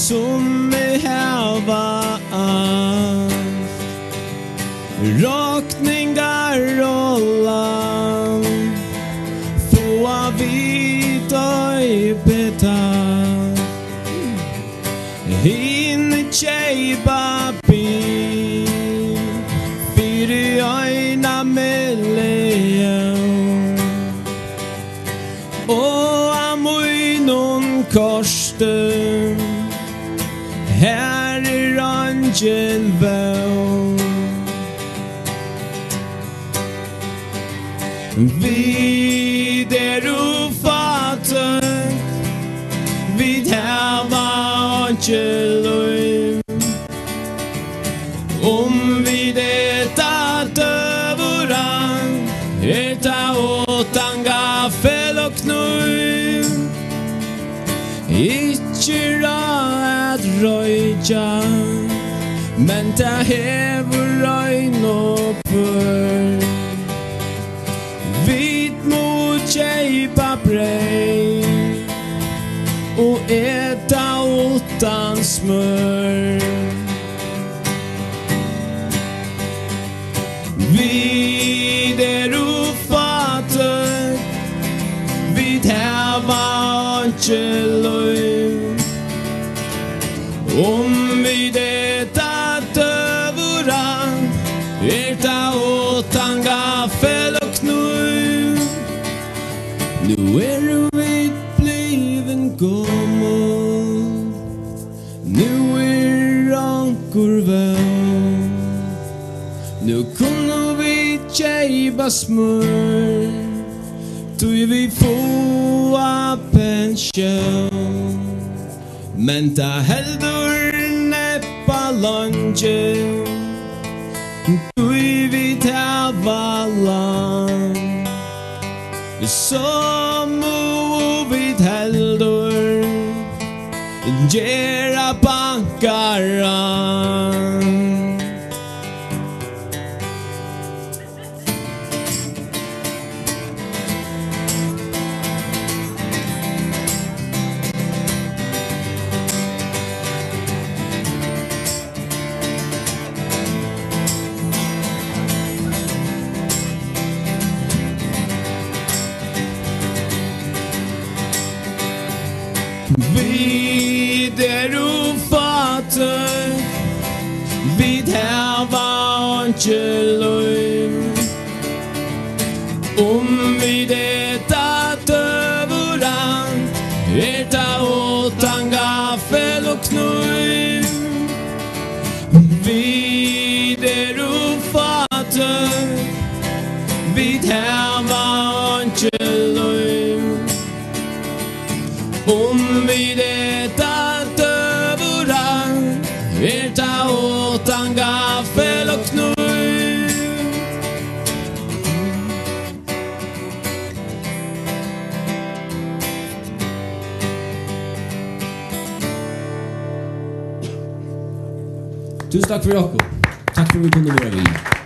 som hava råkningar rollan få vit och betalt hinne tjejba bil fyri öjna million och amoj någon kosten här är ungen vän vid ufatet vid hava angelum vi detta dövuran eta åtan gaffel och knull Ikkira at röja men ta hever röjn uppför vit mot tjejpa brej och äta utan smör vid ufatet vid hava angelum vi detta dövuran ta åtan gaffel och knull nu är vi bliven gammal nu är ankor väl nu kunde vi tjejba smör då vi få pension men ta heldur neppa lunge då vi hava land som vi heldur gera bankaran vid ufatet vid hava angelum vi detta dövuran ta åtan gaffel och knull vid ufatet vid hava angelum vi detta dövuran ta åtan gaffel och knull Tusen tack för Jakob. Tack för att vi kunde vara vid.